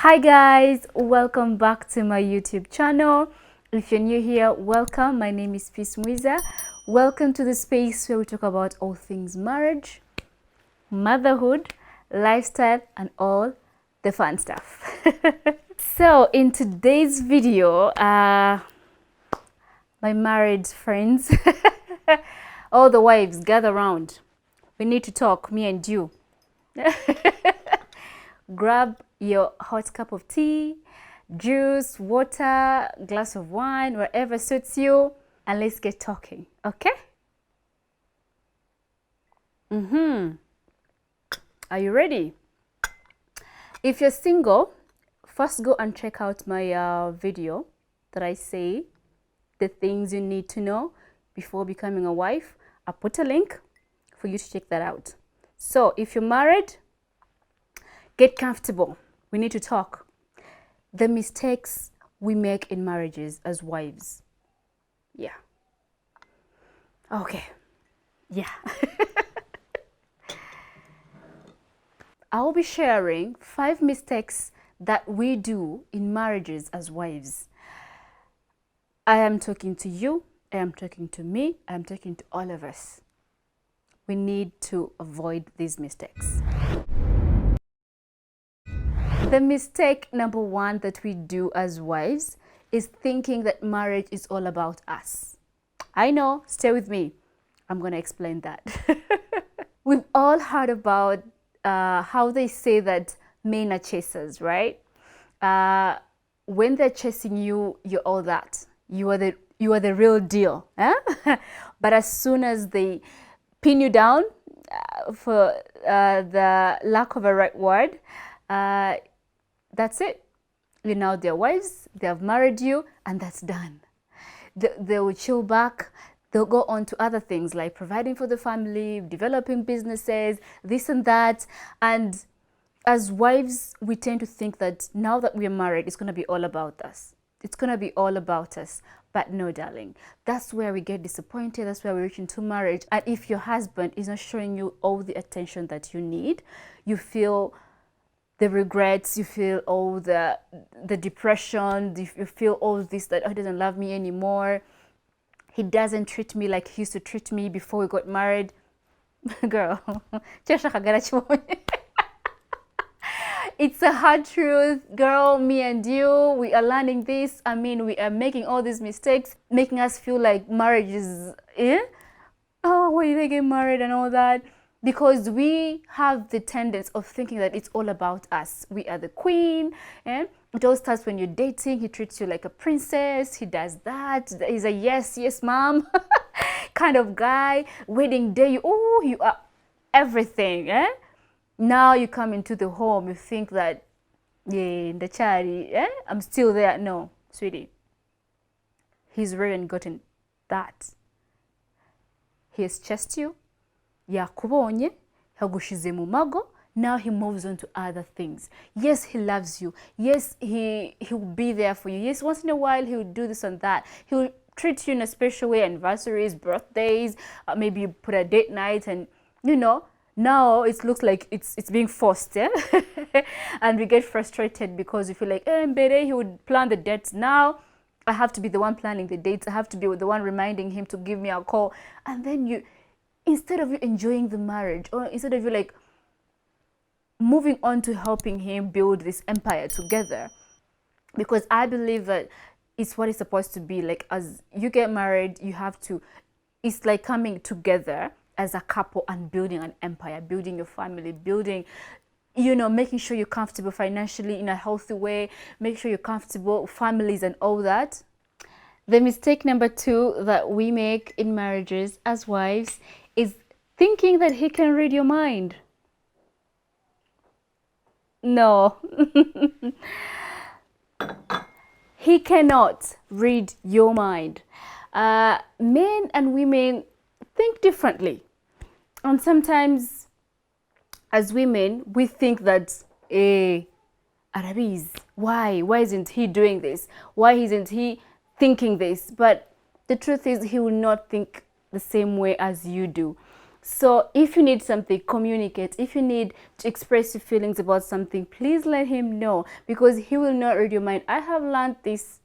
Hi guys, welcome back to my YouTube channel. If you're new here, welcome. My name is Mwiza. Welcome to the space where we talk about all things marriage, motherhood, lifestyle, and all the fun stuff. So in today's video, my married friends, all the wives, gather around. We need to talk, me and you. Grab your hot cup of tea, juice, water, glass of wine, whatever suits you, and let's get talking, okay? Are you ready? If you're single, first go and check out my video that I say the things you need to know before becoming a wife. I'll put a link for you to check that out. So if you're married, get comfortable. We need to talk. The mistakes we make in marriages as wives. Yeah. Okay. Yeah. I'll be sharing 5 mistakes that we do in marriages as wives. I am talking to you, I am talking to me, I am talking to all of us. We need to avoid these mistakes. The mistake number 1 that we do as wives is thinking that marriage is all about us. I know, stay with me. I'm going to explain that. We've all heard about how they say that men are chasers, right? When they're chasing you, you're all that. You are the real deal. Eh? But as soon as they pin you down, for the lack of a right word, that's it. You're now their wives, they have married you, and that's done. They will chill back. They'll go on to other things like providing for the family, developing businesses, this and that. And as wives, we tend to think that now that we're married, it's going to be all about us. It's going to be all about us. But no, darling, that's where we get disappointed. That's where we reach into marriage. And if your husband is not showing you all the attention that you need, you feel the regrets, you feel all the depression, you feel all this, that, oh, he doesn't love me anymore. He doesn't treat me like he used to treat me before we got married. Girl, it's a hard truth, girl. Me and you, we are learning this. I mean, we are making all these mistakes, making us feel like marriage is, oh, why did they get married and all that? Because we have the tendency of thinking that it's all about us. We are the queen. And it all starts when you're dating. He treats you like a princess. He does that. He's a yes, yes, mom kind of guy. Wedding day, oh, you are everything. Eh? Now you come into the home, you think that, yeah, the charity, I'm still there. No, sweetie. He's already gotten that. He has chased you. Yakubonye, yagushize mu mago. Now he moves on to other things. Yes, he loves you. Yes, he will be there for you. Yes, once in a while he will do this and that. He will treat you in a special way, anniversaries, birthdays, maybe you put a date night, and you know, now it looks like it's being forced, yeah? And we get frustrated because we feel like, he would plan the dates now. I have to be the one planning the dates. I have to be the one reminding him to give me a call. And then instead of you enjoying the marriage, or instead of you like moving on to helping him build this empire together, because I believe that it's what it's supposed to be. Like, as you get married, you have to, it's like coming together as a couple and building an empire, building your family, building, making sure you're comfortable financially in a healthy way, make sure you're comfortable, families and all that. The mistake number 2 that we make in marriages as wives is thinking that he can read your mind. No. He cannot read your mind. Men and women think differently. And sometimes, as women, we think that, Arabiz, why isn't he doing this? Why isn't he thinking this? But the truth is, he will not think the same way as you do. So if you need something, communicate. If you need to express your feelings about something, please let him know, because he will not read your mind. I have learned this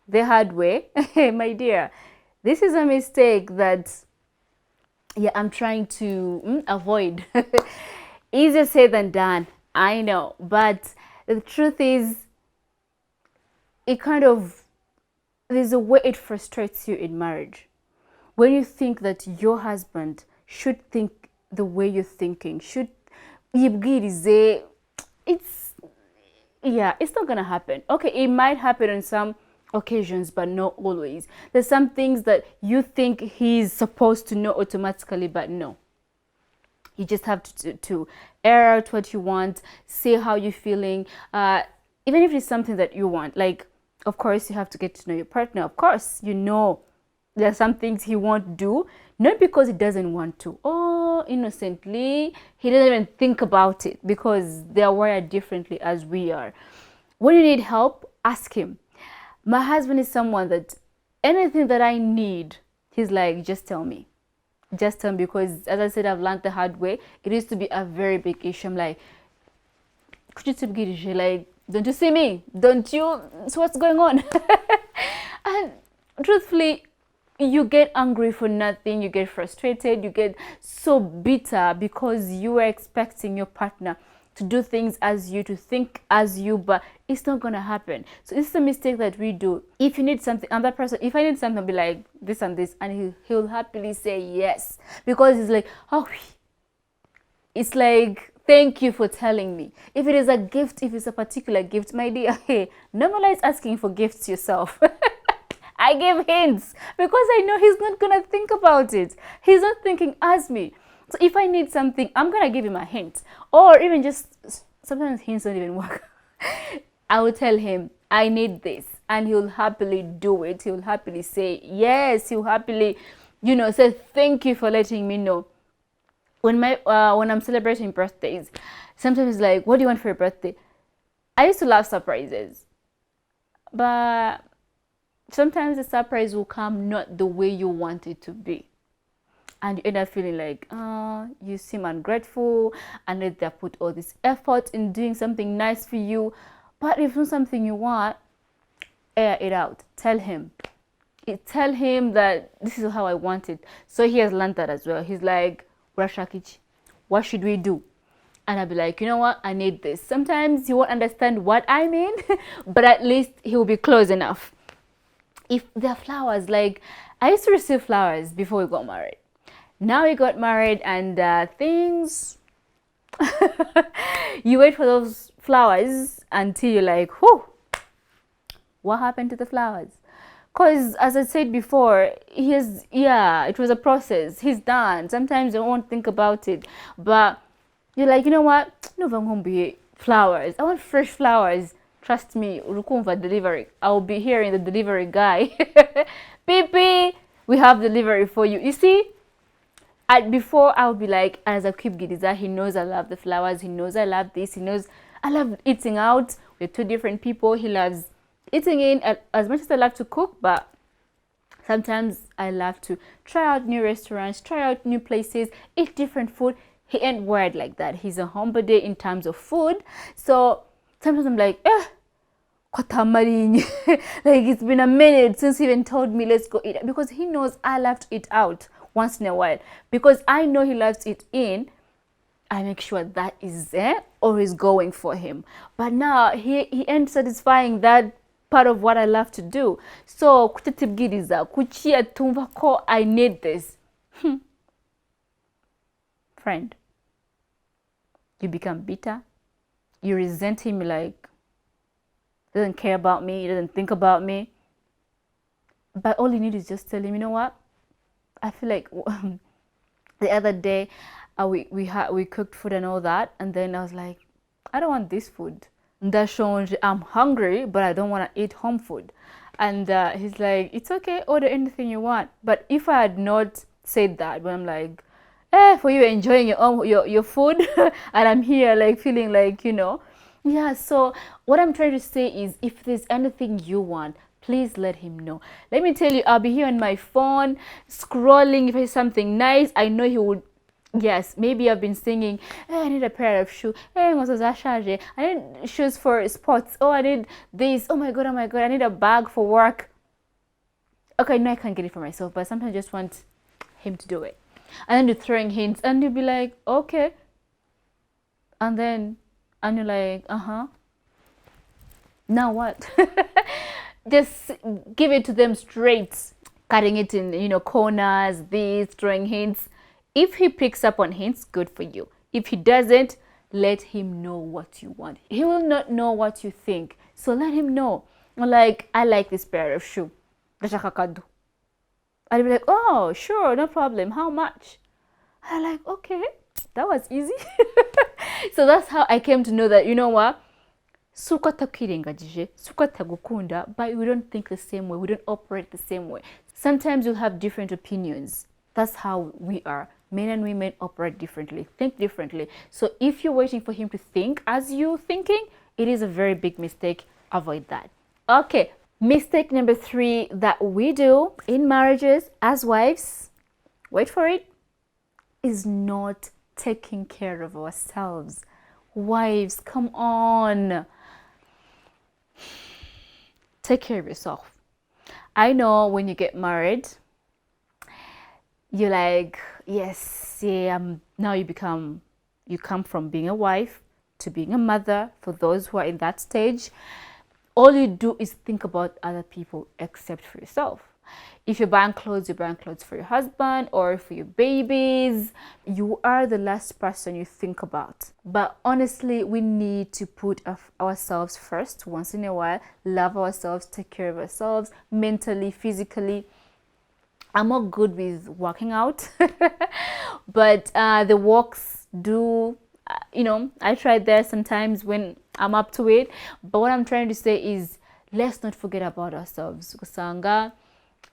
the hard way. My dear, this is a mistake that, yeah, I'm trying to avoid. Easier said than done, I know, but the truth is, it kind of, there's a way it frustrates you in marriage when you think that your husband should think the way you're thinking, should yibwirize. It's, yeah, it's not gonna happen. Okay, it might happen on some occasions, but not always. There's some things that you think he's supposed to know automatically, but no. You just have to air out what you want, say how you're feeling, even if it's something that you want. Like, of course, you have to get to know your partner. Of course, you know there are some things he won't do, not because he doesn't want to. Oh, innocently, he doesn't even think about it, because they are wired differently as we are. When you need help, ask him. My husband is someone that anything that I need, he's like, just tell me. Just tell me, because as I said, I've learned the hard way. It used to be a very big issue. I'm like, could you tip Girish? Like, don't you see me? Don't you? So what's going on? And truthfully, you get angry for nothing. You get frustrated. You get so bitter because you were expecting your partner to do things as you, to think as you, but it's not gonna happen. So it's a mistake that we do. If you need something, and that person, if I need something, I'll be like this and this, and he'll happily say yes, because he's like, oh, it's like, thank you for telling me. If it is a gift, if it's a particular gift, my dear, hey, normalize asking for gifts yourself. I give hints because I know he's not gonna think about it. He's not thinking as me. So if I need something, I'm gonna give him a hint, or even just, sometimes hints don't even work. I will tell him I need this, and he'll happily do it. He'll happily say yes. He'll happily, say thank you for letting me know. When I'm celebrating birthdays, sometimes it's like, what do you want for your birthday? I used to love surprises, but sometimes the surprise will come not the way you want it to be. And you end up feeling like, you seem ungrateful, and they put all this effort in doing something nice for you. But if it's not something you want, air it out. Tell him. Tell him that this is how I want it. So he has learned that as well. He's like, Rashakichi, what should we do? And I'll be like, you know what? I need this. Sometimes he won't understand what I mean, but at least he'll be close enough. If there are flowers, like, I used to receive flowers before we got married. Now we got married, and things, you wait for those flowers until you're like, whew, what happened to the flowers? Because as I said before, it was a process. He's done. Sometimes you won't think about it, but you're like, you know what? No, I'm going to be flowers. I want fresh flowers. Trust me, Rukumva delivery. I'll be here in the delivery guy. Pipi, we have delivery for you. You see? Before I would be like, as a keep Gidiza, he knows I love the flowers, he knows I love this, he knows I love eating out. We're two different people. He loves eating in as much as I love to cook, but sometimes I love to try out new restaurants, try out new places, eat different food. He ain't wired like that. He's a homebody in terms of food. So sometimes I'm like, like, it's been a minute since he even told me let's go eat, because he knows I love to eat out once in a while. Because I know he loves it in, I make sure that is there or is going for him. But now he ain't satisfying that part of what I love to do. So kutitibgiriza kuchia tumva ko I need this. Friend, you become bitter. You resent him, like, doesn't care about me, he doesn't think about me. But all you need is just tell him, you know what? I feel like the other day we cooked food and all that, and then I was like, I don't want this food. I'm hungry, but I don't want to eat home food. And he's like, it's okay, order anything you want. But if I had not said that, when I'm like, for you enjoying your food, and I'm here like feeling like, yeah. So what I'm trying to say is, if there's anything you want, please let him know. Let me tell you, I'll be here on my phone scrolling. If it's something nice, I know he would Yes, maybe I've been singing, hey, I need a pair of shoes. Hey, I need shoes for sports. Oh, I need this. Oh my God, I need a bag for work. Okay, no, I can't get it for myself, but sometimes I just want him to do it. And then you're throwing hints, and you'll be like, okay. And you're like, uh-huh. Now what? Just give it to them straight, cutting it in, corners, these, throwing hints. If he picks up on hints, good for you. If he doesn't, let him know what you want. He will not know what you think. So let him know. Like, I like this pair of shoe. I'll be like, oh, sure, no problem. How much? I'm like, okay, that was easy. So that's how I came to know that, you know what? Suko atakwirengagije, suko atagukunda, but we don't think the same way. We don't operate the same way. Sometimes you'll have different opinions. That's how we are. Men and women operate differently, think differently. So if you're waiting for him to think as you're thinking, it is a very big mistake. Avoid that. Okay, mistake number 3 that we do in marriages as wives, wait for it, is not taking care of ourselves. Wives, come on. Take care of yourself. I know when you get married, you're like, yes, yeah, now you come from being a wife to being a mother. For those who are in that stage, all you do is think about other people except for yourself. If you're buying clothes for your husband or for your babies. You are the last person you think about. But honestly, we need to put ourselves first once in a while, love ourselves, take care of ourselves, mentally, physically. I'm not good with working out, but the walks do, I try there sometimes when I'm up to it. But what I'm trying to say is, let's not forget about ourselves. Kusanga,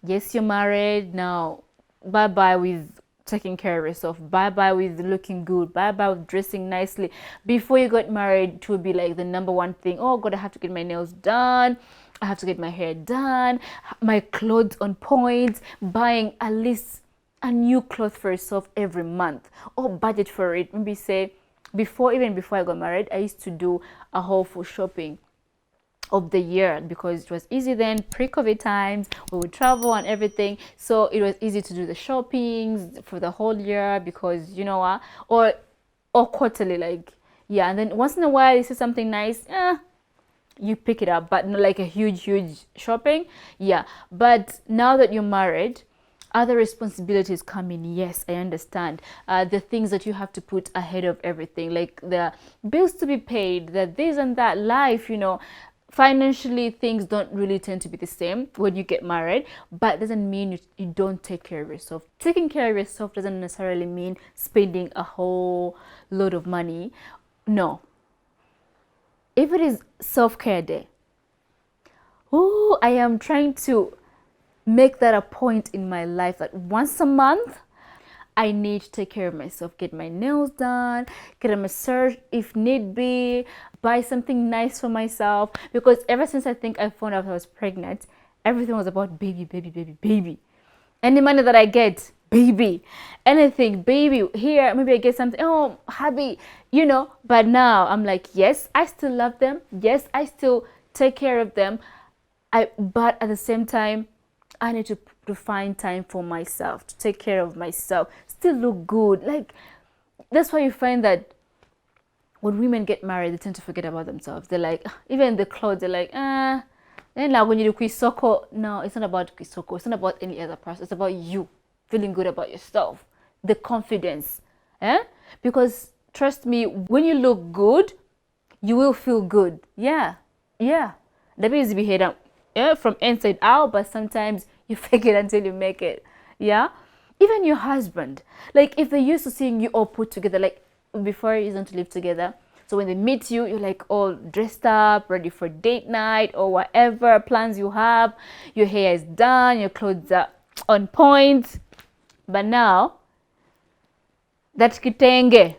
yes, you're married now. Bye bye with taking care of yourself. Bye bye with looking good. Bye bye with dressing nicely. Before you got married, it would be like the number one thing. Oh God, I have to get my nails done. I have to get my hair done. My clothes on point. Buying at least a new cloth for yourself every month. Or budget for it. Maybe say, even before I got married, I used to do a whole full shopping of the year because it was easy then, pre-COVID times. We would travel and everything, so it was easy to do the shoppings for the whole year because or quarterly, like, yeah. And then once in a while you see something nice, you pick it up, but not like a huge shopping. Yeah, but now that you're married, other responsibilities come in. Yes, I understand. The things that you have to put ahead of everything, like the bills to be paid, the this and that, life, financially things don't really tend to be the same when you get married. But it doesn't mean you don't take care of yourself. Taking care of yourself doesn't necessarily mean spending a whole load of money. No. If it is self-care day, I am trying to make that a point in my life that once a month I need to take care of myself, get my nails done, get a massage if need be, buy something nice for myself. Because ever since I think I found out I was pregnant, everything was about baby, baby, baby, baby. Any money that I get, baby. Anything, baby. Here, maybe I get something, oh, hubby, But now I'm like, yes, I still love them. Yes, I still take care of them. But at the same time, I need to find time for myself, to take care of myself, still look good. Like, that's why you find that when women get married, they tend to forget about themselves. They're like, even the clothes, they're like, then now when you do kwisoko, no, it's not about kwisoko. It's not about any other person. It's about you feeling good about yourself, the confidence. Because trust me, when you look good, you will feel good. Yeah. That means behave from inside out, but sometimes you fake it until you make it. Yeah. Even your husband, like if they're used to seeing you all put together, like before you used to live together, so when they meet you, you're like all dressed up, ready for date night or whatever plans you have. Your hair is done, your clothes are on point. But now, that kitenge,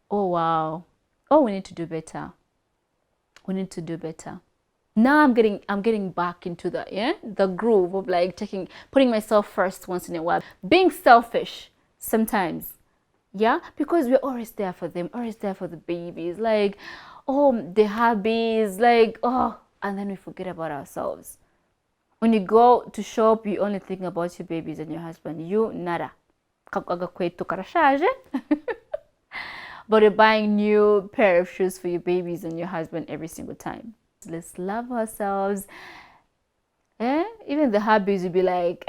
oh wow. Oh, we need to do better. Now I'm getting back into the groove of like putting myself first once in a while, being selfish sometimes, yeah, because we're always there for them, always there for the babies, like, oh, the hubbies, like, oh, and then we forget about ourselves. When you go to shop, you only think about your babies and your husband. You nada. Agakweto karashaje. But you're buying new pair of shoes for your babies and your husband every single time. Let's love ourselves. Even the hubbies will be like,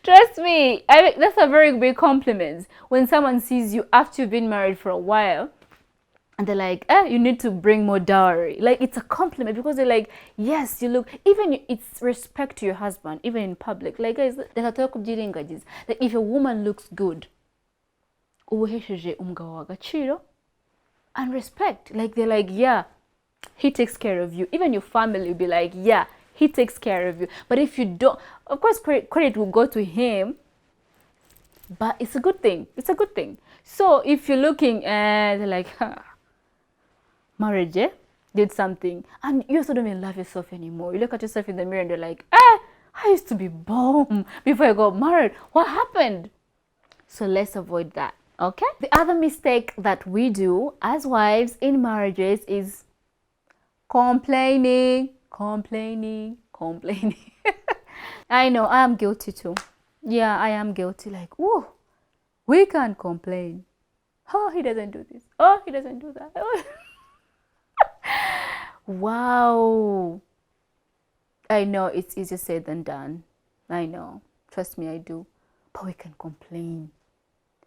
Trust me, that's a very big compliment when someone sees you after you've been married for a while and they're like, you need to bring more dowry. Like, it's a compliment because they're like, yes, you look, even it's respect to your husband, even in public. Like, guys, like if a woman looks good, and respect, like, they're like, yeah, he takes care of you. Even your family will be like, yeah, he takes care of you. But if you don't, of course, credit will go to him, but it's a good thing. It's a good thing. So if you're looking and they're like, marriage, did something, and you also don't even love yourself anymore. You look at yourself in the mirror and you're like, I used to be bomb before I got married. What happened? So let's avoid that. Okay. The other mistake that we do as wives in marriages is complaining. I know, I am guilty too. Yeah, I am guilty. Like, oh, we can't complain. Oh, he doesn't do this. Oh, he doesn't do that. Oh. Wow. I know it's easier said than done. I know. Trust me, I do. But we can complain.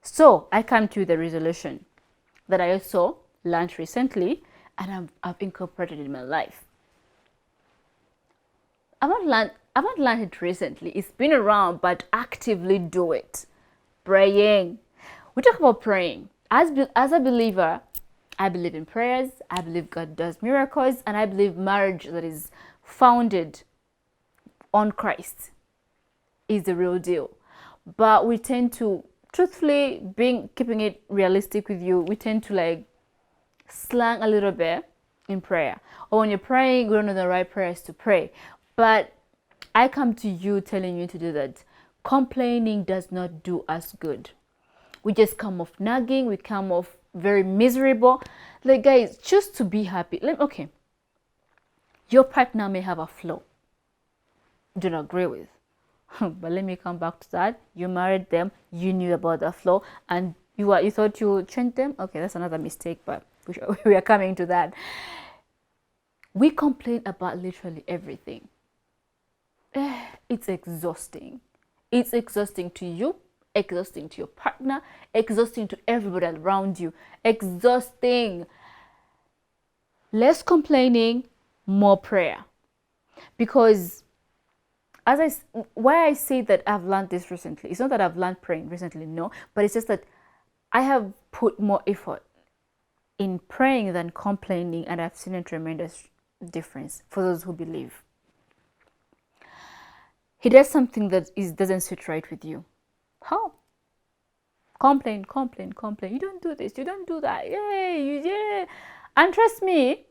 So I come to the resolution that I also learned recently and I've incorporated in my life. I've not learned it recently. It's been around, but actively do it. Praying. We talk about praying. As a believer, I believe in prayers. I believe God does miracles, and I believe marriage that is founded on Christ is the real deal. But we tend to, truthfully, keeping it realistic with you, we tend to like slang a little bit in prayer. Or when you're praying, we don't know the right prayers to pray. But I come to you telling you to do that. Complaining does not do us good. We just come off nagging. We come off very miserable. Like, guys, choose to be happy. Okay, your partner may have a flaw you don't agree with. But let me come back to that. You married them. You knew about the flaw. And you thought you would change them. Okay, that's another mistake. But we are coming to that. We complain about literally everything. It's exhausting. It's exhausting to you, exhausting to your partner, exhausting to everybody around you. Exhausting. Less complaining, more prayer. Because why I say that I've learned this recently, it's not that I've learned praying recently, no, but it's just that I have put more effort in praying than complaining, and I've seen a tremendous difference for those who believe. He does something that doesn't sit right with you. How? Complain. You don't do this. You don't do that. Yeah. And trust me,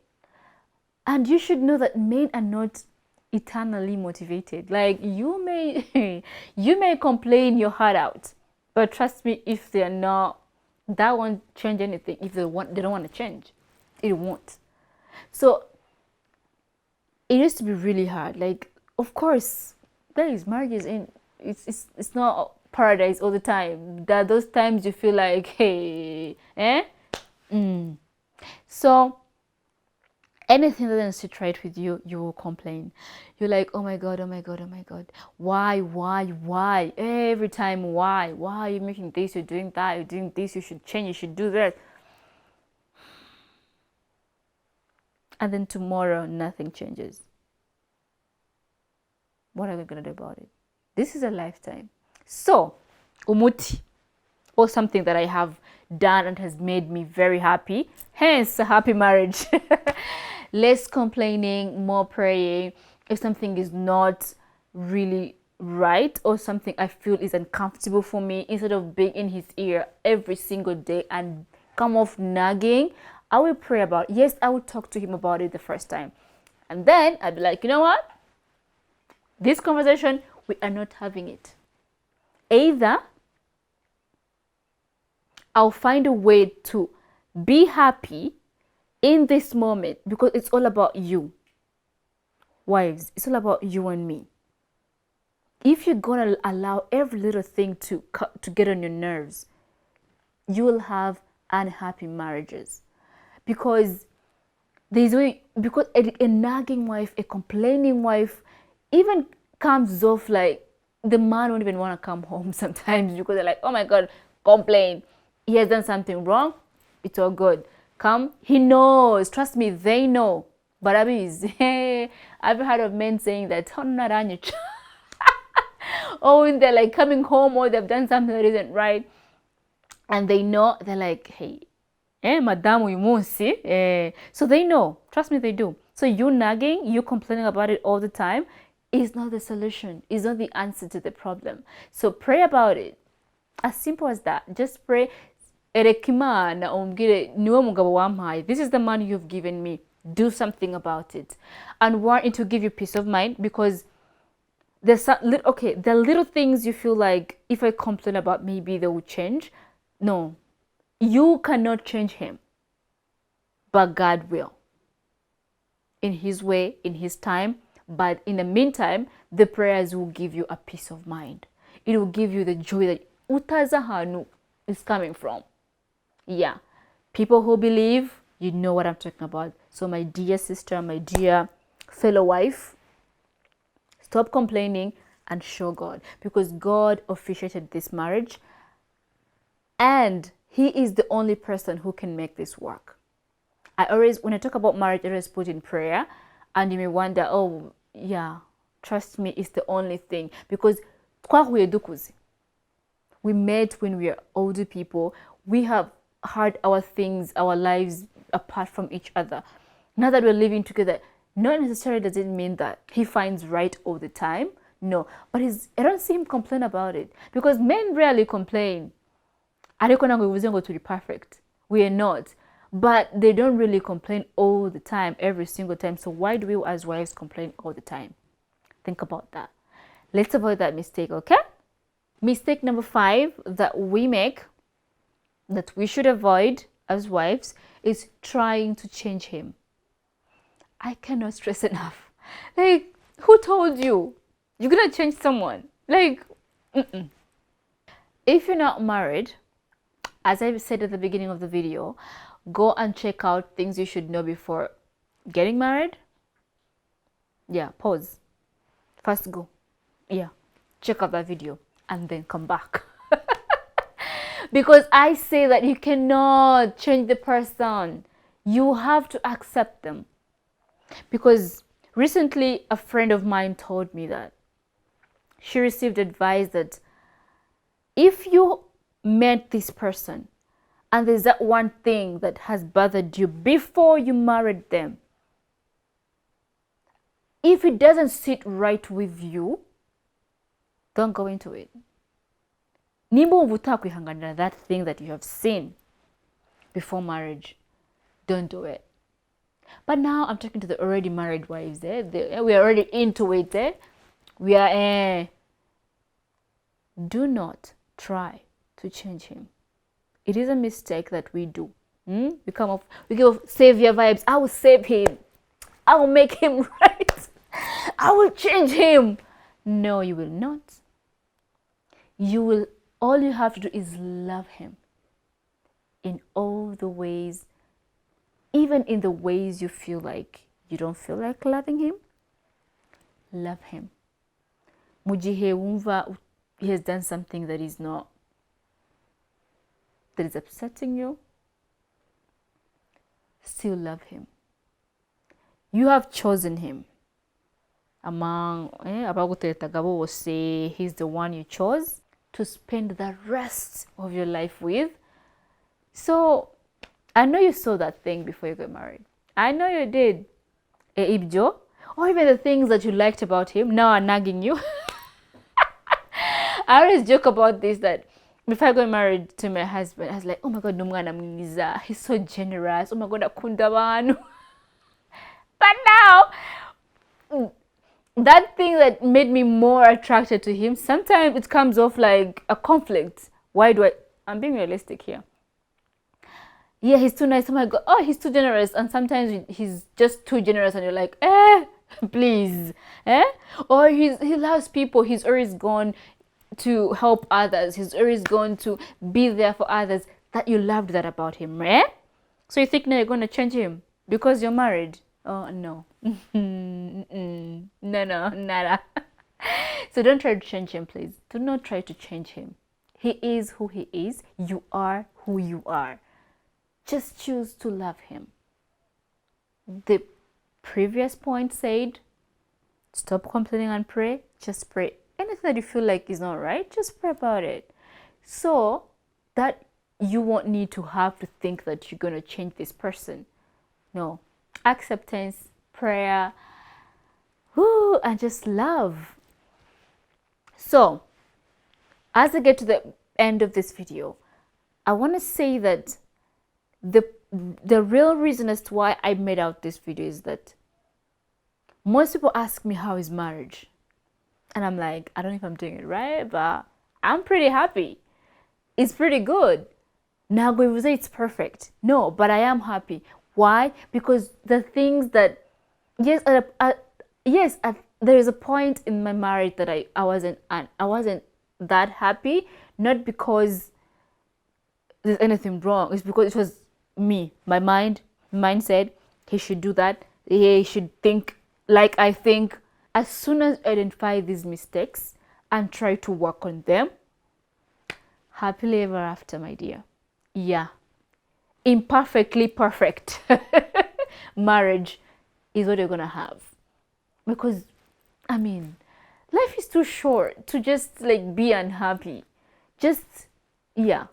and you should know that men are not eternally motivated. Like, you may complain your heart out, but trust me, if they're not, that won't change anything. If they don't want to change, it won't. So it used to be really hard. Like, of course, guys, marriage it's not paradise all the time. There are those times you feel like, hey, So anything that doesn't sit right with you, you will complain. You're like, oh my god, why every time? Why are you making this? You're doing that. You're doing this. You should change. You should do that. And then tomorrow nothing changes. What are we gonna do about it? This is a lifetime. So, umuti, or something that I have done and has made me very happy, hence a happy marriage. Less complaining, more praying. If something is not really right or something I feel is uncomfortable for me, instead of being in his ear every single day and come off nagging, I will pray about it. Yes, I will talk to him about it the first time. And then I'll be like, you know what? This conversation, we are not having it. Either I'll find a way to be happy in this moment, because it's all about you. Wives, it's all about you and me. If you're gonna allow every little thing to get on your nerves, you will have unhappy marriages. Because because a nagging wife, a complaining wife, even comes off like the man won't even want to come home sometimes, because they're like, oh my God, complain. He has done something wrong. It's all good. Come. He knows. Trust me, they know. But I've heard of men saying that, oh, when they're like coming home or they've done something that isn't right, and they know, they're like, hey, madam, we must see. So they know. Trust me, they do. So you nagging, you complaining about it all the time is not the solution. Is not the answer to the problem. So pray about it. As simple as that. Just pray. This is the man you've given me. Do something about it. And want it to give you peace of mind, because there's the little things you feel like if I complain about, maybe they will change. No, you cannot change him, but God will, in his way, in his time. But in the meantime, the prayers will give you a peace of mind. It will give you the joy that utazahanu is coming from. Yeah, people who believe, you know what I'm talking about. So my dear sister, my dear fellow wife, stop complaining and show God, because God officiated this marriage and he is the only person who can make this work. When I talk about marriage, I always put in prayer, and you may wonder, oh yeah, trust me, it's the only thing, because we met when we were older people. We have had our things, our lives apart from each other. Now that we're living together, not necessarily does it mean that he finds right all the time. No, but I don't see him complain about it, because men rarely complain. I don't know if we're going to be perfect. We are not. But they don't really complain all the time, every single time. So why do we as wives complain all the time? Think about that. Let's avoid that mistake, okay? Mistake number 5 that we make, that we should avoid as wives, is trying to change him. I cannot stress enough. Like, who told you you're gonna change someone? Like, if you're not married, as I said at the beginning of the video, go and check out things you should know before getting married. Yeah, pause. First go. Yeah, check out that video and then come back. Because I say that you cannot change the person. You have to accept them. Because recently a friend of mine told me that she received advice that if you met this person and there's that one thing that has bothered you before you married them, if it doesn't sit right with you, don't go into it. That thing that you have seen before marriage, don't do it. But now I'm talking to the already married wives. We are already into it. We are. Do not try to change him. It is a mistake that we do. We give off savior vibes. I will save him. I will make him right. I will change him. No, you will not. All you have to do is love him in all the ways, even in the ways you feel like you don't feel like loving him. Love him. Mujihe wumva he has done something that is upsetting you, still love him. You have chosen him. Among he's the one you chose to spend the rest of your life with. So I know you saw that thing before you got married. I know you did. Ibjo, or even the things that you liked about him now are nagging you. I always joke about this, that before I got married to my husband, I was like, oh my God, Mwiza Mwiza, he's so generous. Oh my God, akunda abantu. But now, that thing that made me more attracted to him, sometimes it comes off like a conflict. Why do I'm being realistic here. Yeah, he's too nice. Oh my God, oh, he's too generous. And sometimes he's just too generous and you're like, please, or he loves people. He's always gone to help others. He's always going to be there for others. That you loved that about him, So you think now you're going to change him because you're married? Oh no. No, nada. So don't try to change him, please. Do not try to change him. He is who he is. You are who you are. Just choose to love him. The previous point said, stop complaining and pray. Just pray. Anything that you feel like is not right, just pray about it. So that you won't need to have to think that you're going to change this person. No. Acceptance, prayer, and just love. So, as I get to the end of this video, I want to say that the real reason as to why I made out this video is that most people ask me how is marriage. And I'm like, I don't know if I'm doing it right, but I'm pretty happy. It's pretty good. Now we will say it's perfect. No, but I am happy. Why? Because the things that, yes, there is a point in my marriage that I wasn't that happy. Not because there's anything wrong. It's because it was me. My mind said he should do that. He should think like I think. As soon as I identify these mistakes and try to work on them, happily ever after, my dear. Yeah. Imperfectly perfect marriage is what you're going to have. Because, I mean, life is too short to just like be unhappy. Just, yeah.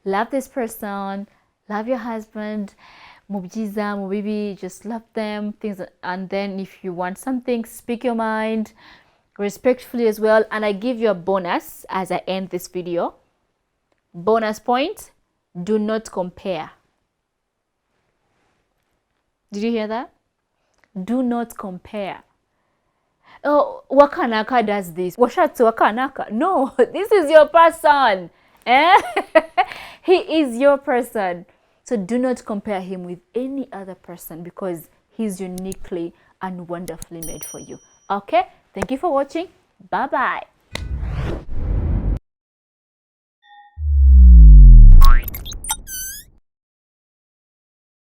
Love this person, love your husband, Mwiza, Mwibi, just love them, things, and then if you want something, speak your mind respectfully as well. And I give you a bonus as I end this video. Bonus point, do not compare. Did you hear that? Do not compare. Oh, Wakanaka does this. Washatsu Wakanaka. No, this is your person. He is your person. So do not compare him with any other person because he's uniquely and wonderfully made for you. Okay? Thank you for watching. Bye-bye.